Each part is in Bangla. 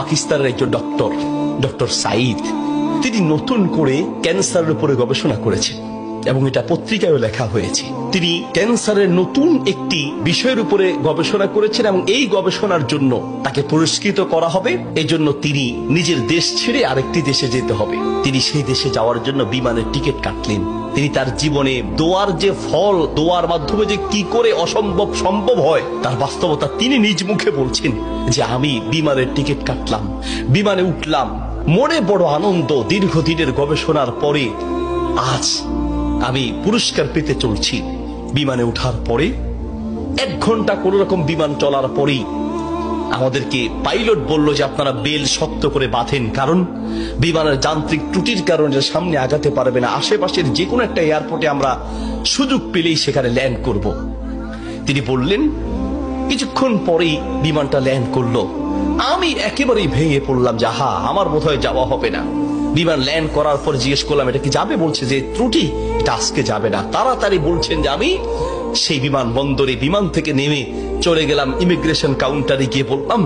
পাকিস্তানের একজন ডক্টর সাইদ, তিনি নতুন করে ক্যান্সারের উপরে গবেষণা করেছেন এবং এটা পত্রিকায়ও লেখা হয়েছে। তিনি ক্যান্সারের নতুন একটি বিষয়ের উপরে গবেষণা করেছেন এবং এই গবেষণার জন্য তাকে পুরস্কৃত করা হবে। এই জন্য তিনি নিজের দেশ ছেড়ে আরেকটি দেশে যেতে হবে। তিনি সেই দেশে যাওয়ার জন্য বিমানের টিকিট কাটলেন। তিনি তার জীবনে দোয়ার যে ফল, দোয়ার মাধ্যমে যে কি করে অসম্ভব সম্ভব হয় তার বাস্তবতা তিনি নিজ মুখে বলছেন যে আমি বিমানের টিকিট কাটলাম, বিমানে উঠলাম, মনে বড় আনন্দ। দীর্ঘদিনের গবেষণার পরে আজ আমি পুরস্কার পেতে চলছি। বিমানে ওঠার পরে 1 ঘন্টা কোন রকম বিমান চলার পরেই আমাদেরকে পাইলট বলল যে আপনারা বেল শক্ত করে বাঁধেন, কারণ বিমানের যান্ত্রিক ত্রুটির কারণে সামনে আগাতে পারবে না। আশেপাশের যে কোনো একটা এয়ারপোর্টে আমরা সুযোগ পেলেই সেখানে ল্যান্ড করব। তিনি বললেন। কিছুক্ষণ পরেই বিমানটা ল্যান্ড করলো। আমি একেবারেই ভেঙে পড়লাম যে আমার বোধহয় যাওয়া হবে না। বিমান ল্যান্ড করার পর জিজ্ঞেস করলাম এটা কি যাবে? বলছে যে ত্রুটি, এটা আজকে যাবে না। তাড়াতাড়ি বলছেন যে আমি সেই বিমান বন্দরে বিমান থেকে নেমে চলে গেলাম ইমিগ্রেশন কাউন্টারে, গিয়ে বললাম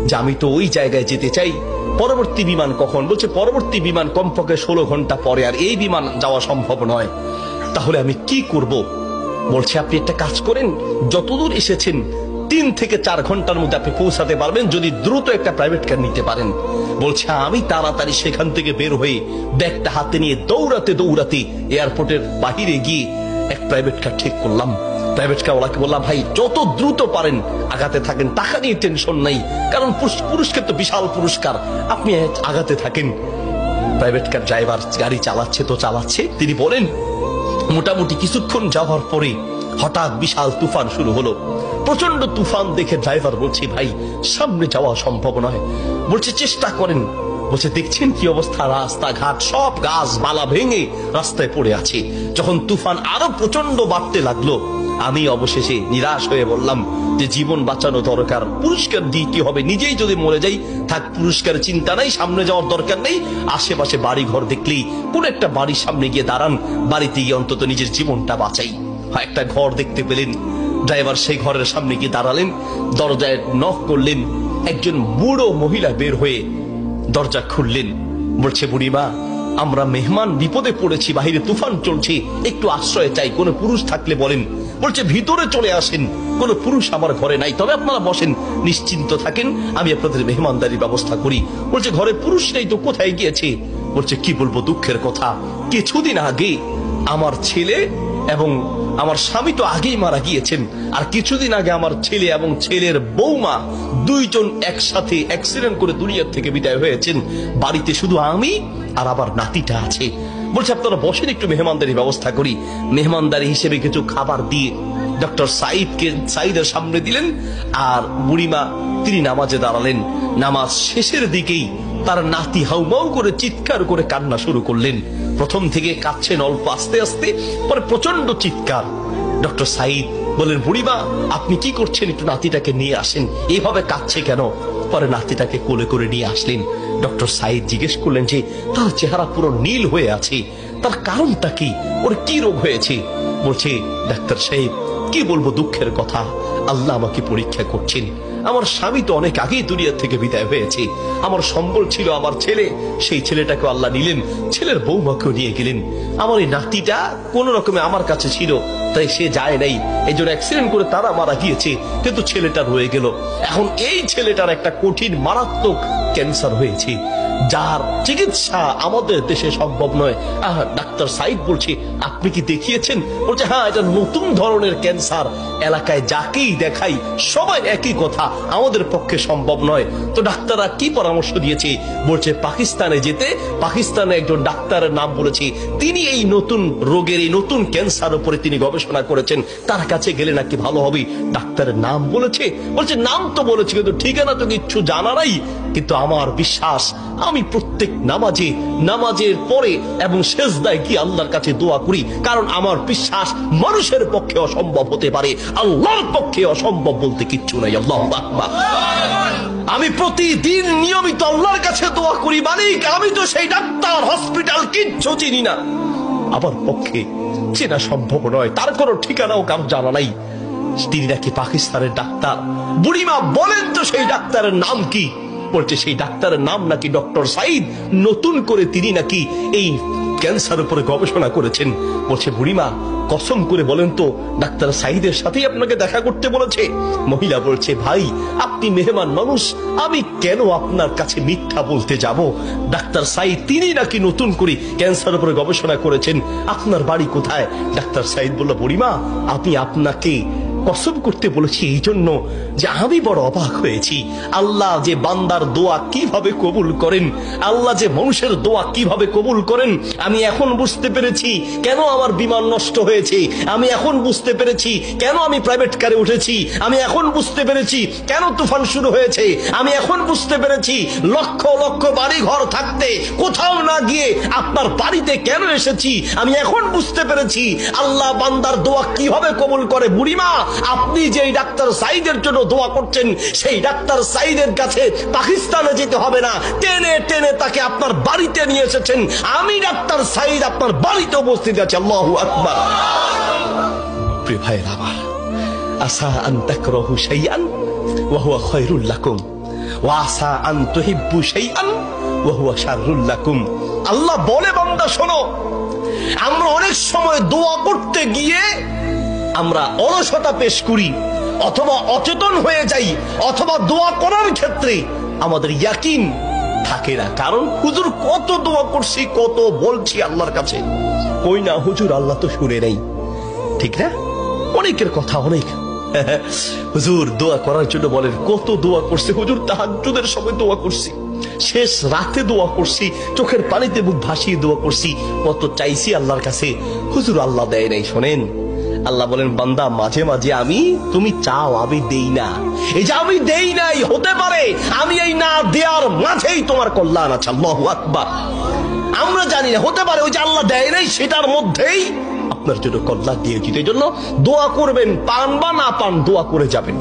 যে আমি তো ওই জায়গায় যেতে চাই, পরবর্তী বিমান কখন? বলছে পরবর্তী বিমান কমপক্ষে 16 ঘন্টা পরে, আর এই বিমান যাওয়া সম্ভব নয়। তাহলে আমি কি করব? বলছে আপনি একটা কাজ করেন, যতদূর এসেছেন 3 থেকে 4 ঘন্টার মধ্যে আপনি পৌঁছাতে পারবেন যদি দ্রুত একটা প্রাইভেট কার নিতে পারেন। বলছে আমি তাড়াতাড়ি সেখান থেকে বের হয়ে ব্যাগটা হাতে নিয়ে দৌড়াতে দৌড়াতে এয়ারপোর্টের বাহিরে গিয়ে এক প্রাইভেট কার ঠিক করলাম। প্রাইভেট কার ওলাকে বললাম ভাই যত দ্রুত পারেন আগাতে থাকেন, টাকা নিয়ে টেনশন নাই, কারণ পুরস্কার তো বিশাল পুরস্কার, আপনি আগাতে থাকেন। প্রাইভেট কার ড্রাইভার গাড়ি চালাচ্ছে। তিনি বলেন মোটামুটি কিছুক্ষণ যাওয়ার পরে হঠাৎ বিশাল তুফান শুরু হলো। প্রচন্ড তুফান দেখে ড্রাইভার বলছে ভাই সামনে যাওয়া সম্ভব নয়। বলছে চেষ্টা করেন। বলছে দেখছেন কি অবস্থা, রাস্তাঘাট সব গাছ বালা ভেঙে রাস্তায় পড়ে আছে। যখন তুফান আরো প্রচন্ড বাড়তে লাগলো আমি অবশেষে নিরাশ হয়ে বললাম যে জীবন বাঁচানো দরকার, পুরস্কার দিয়ে কি হবে, নিজেই যদি মরে যাই থাক, পুরস্কার চিন্তা নাই, সামনে যাওয়ার দরকার নেই। আশেপাশে বাড়ি ঘর দেখলেই কোন একটা বাড়ির সামনে গিয়ে দাঁড়ান, বাড়িতে গিয়ে অন্তত নিজের জীবনটা বাঁচাই। একটা ঘর দেখতে পেলেন, ড্রাইভার সেই ঘরের সামনে গিয়ে দাঁড়ালেন, দরজায় নক করলেন। একজন বুড়ো মহিলা বের হয়ে দরজা খুললেন। বলছে বুড়িমা আমরা মেহমান বিপদে পড়েছি, বাহিরে তুফান চলছে, একটু আশ্রয় চাই, কোনো পুরুষ থাকলে বলেন। বলছে ভিতরে চলে আসেন, কোনো পুরুষ আমার ঘরে নাই, তবে আপনারা বসেন, নিশ্চিন্ত থাকেন, আমি আপনাদের মেহমানদারির ব্যবস্থা করি। বলছে ঘরে পুরুষ নেই তো কোথায় গিয়েছে? বলছে কি বলবো দুঃখের কথা, কিছুদিন আগে আমার ছেলে এবং আমার স্বামী তো আগেই মারা গিয়েছেন, আর কিছুদিন আগে আমার ছেলে এবং ছেলের বৌমা দুইজন একসাথে অ্যাক্সিডেন্ট করে দুনিয়ার থেকে বিদায় হয়েছেন। বাড়িতে শুধু আমি আর আমার নাতিটা আছে। বলছে আপনারা বসেন, একটু মেহমানদারি ব্যবস্থা করি। মেহমানদারি হিসেবে কিছু খাবার দিয়ে ডক্টর সাইদের সামনে দিলেন, আর বুড়িমা তিনি নামাজে দাঁড়ালেন। নামাজ শেষের দিকেই তার নাতি হাউমাউ করে চিৎকার করে কান্না শুরু করলেন। প্রথম থেকে কাঁদছেন অল্প আস্তে আস্তে, পরে প্রচন্ড চিৎকার। ডক্টর সাইদ বলেন বুড়িমা আপনি কি করছেন, একটু নাতিটাকে নিয়ে আসেন, এইভাবে কাঁদছে কেন? পরে নাতিটাকে কোলে করে নিয়ে আসলেন। ডক্টর সাইদ জিজ্ঞেস করলেন যে তার চেহারা পুরো নীল হয়ে আছে, তার কারণটা কি, ওর কি রোগ হয়েছে? বলছে ডাক্তার সাহেব কি বলবো দুঃখের কথা, আল্লাহ আমাকে পরীক্ষা করছেন। আমার স্বামী তো অনেক আগেই দুনিয়া থেকে বিদায় হয়েছে, আমার সম্বল ছিল আমার ছেলে, সেই ছেলেটাকে আল্লাহ নিলেন, ছেলের বৌমাকেও নিয়ে গেলেন। আমার এই নাতিটা কোন রকমে আমার কাছে ছিল, তাই সে যায় নাই, এই জন্য অ্যাক্সিডেন্ট করে তারা মারা গিয়েছে, কিন্তু ছেলেটা রয়ে গেল। এখন এই ছেলেটার একটা কঠিন মারাত্মক ক্যান্সার হয়েছে, যার চিকিৎসা আমাদের দেশে সম্ভব নয়। ডাক্তার সাইদ বলছে আপনি কি দেখিয়েছেন? বলছে হ্যাঁ, এটা নতুন ধরনের ক্যান্সার, এলাকায় যাকেই দেখাই সবাই একই কথা, আমাদের পক্ষে সম্ভব নয়। তো ডাক্তাররা কি পরামর্শ দিয়েছে? বলছে পাকিস্তানে যেতে। পাকিস্তানে একজন ডাক্তারের নাম বলেছে, তিনি এই নতুন রোগের, এই নতুন ক্যান্সার উপরে তিনি গবেষণা করেছেন, তার কাছে গেলে নাকি ভালো হবে। ডাক্তারের নাম বলেছে? বলছে নাম তো বলেছে, কিন্তু ঠিকানা তো কিচ্ছু জানা নাই। কিন্তু আমার বিশ্বাস, আমি প্রত্যেক নামাজের পরে এবং সেজদায় গিয়ে আল্লাহর কাছে দোয়া করি, কারণ আমার বিশ্বাস মানুষের পক্ষে অসম্ভব হতে পারে, আল্লাহর পক্ষে অসম্ভব বলতে কিচ্ছু নাই। আল্লাহু আকবার। আমি প্রতিদিন নিয়মিত আল্লাহর কাছে দোয়া করি, মালিক আমি তো সেই ডাক্তার হসপিটাল কিচ্ছু চিনি না, আমার পক্ষে চেনা সম্ভব নয়, তার কোনো ঠিকানাও কারো জানা নাই। তিনি নাকি পাকিস্তানের ডাক্তার। বুড়িমা বলেন তো সেই ডাক্তারের নাম কি? বলছে সেই ডাক্তারের নাম নাকি ডক্টর সাইদ, নতুন করে তিনি নাকি এই ক্যান্সার উপরে গবেষণা করেছেন। বলছে বুড়িমা কসম করে বলেন তো ডাক্তার সাইদের সাথেই আপনাকে দেখা করতে বলেছে? মহিলা বলছে ভাই আপনি মেহমান মানুষ, আমি কেন আপনার কাছে মিথ্যা বলতে যাব? ডাক্তার সাইদ তিনি নাকি নতুন করে ক্যান্সার উপরে গবেষণা করেছেন, আপনার বাড়ি কোথায়? ডাক্তার সাইদ বলল বুড়িমা আমি আপনাকে কসম করতে বলেছি এই জন্য যে আমি বড় অবাক হয়েছি, আল্লাহ যে বান্দার দোয়া কিভাবে কবুল করেন, আল্লাহ যে মানুষের দোয়া কিভাবে কবুল করেন, আমি এখন বুঝতে পেরেছি কেন আমার বিমান নষ্ট হয়েছে, আমি এখন বুঝতে পেরেছি কেন আমি প্রাইভেট কারে উঠেছি, আমি এখন বুঝতে পেরেছি কেন তুফান শুরু হয়েছে, আমি এখন বুঝতে পেরেছি লক্ষ লক্ষ বাড়ি ঘর থাকতে কোথাও না গিয়ে আপনার বাড়িতে কেন এসেছি, আমি এখন বুঝতে পেরেছি আল্লাহ বান্দার দোয়া কিভাবে কবুল করে। বুড়িমা আপনি যে ডাক্তার সাইদের জন্য দোয়া করছেন সেই ডাক্তার সাইদের কাছে পাকিস্তানে যেতে হবে না, টেনে টেনে তাকে আপনার বাড়িতে নিয়ে এসেছেন, আমি ডাক্তার সাইদ আপনার বাড়িতে উপস্থিত আছি। আল্লাহু আকবার। প্রিয় ভাইরা আমার, আসা আন তাকরাহু শাইআন ওয়া হুয়া খায়রুল লাকুম ওয়া আসা আন তুহিব্বু শাইআন ওয়া হুয়া শাররুল লাকুম। আল্লাহ বলে বান্দা শোনো, আমরা অনেক সময় দোয়া করতে গিয়ে আমরা অলসতা পেশ করি, অথবা অচেতন হয়ে যাই, অথবা দোয়া করার ক্ষেত্রে আমাদের ইয়াকিন থাকে না। কারণ হুজুর কত দোয়া করছি, কত বলছি আল্লাহর কাছে, কই না হুজুর আল্লাহ তো শুনে নেই, ঠিক না? অনেকের কথা অনেক হুজুর দোয়া করার জন্য বলেন, কত দোয়া করছি হুজুর, তাহাজ্জুদের সময় দোয়া করছি, শেষ রাতে দোয়া করছি, চোখের পানিতে মুখ ভাসিয়ে দোয়া করছি, কত চাইছি আল্লাহর কাছে, হুজুর আল্লাহ দেয় নাই। শোনেন আল্লাহ বলেন বান্দা মাঝে মাঝে আমি তুমি চাও আমি দেই না, এই যে আমি দেই নাই হতে পারে আমি এই না দেওয়ার মাঝেই তোমার কল্যাণ আছে। আল্লাহু আকবার। আমরা জানি না, হতে পারে ওই যে আল্লাহ দেয় নাই সেটার মধ্যেই আপনার জন্য কল্যাণ দিয়েছি। এই জন্য দোয়া করবেন, পান বা না পান দোয়া করে যাবেন।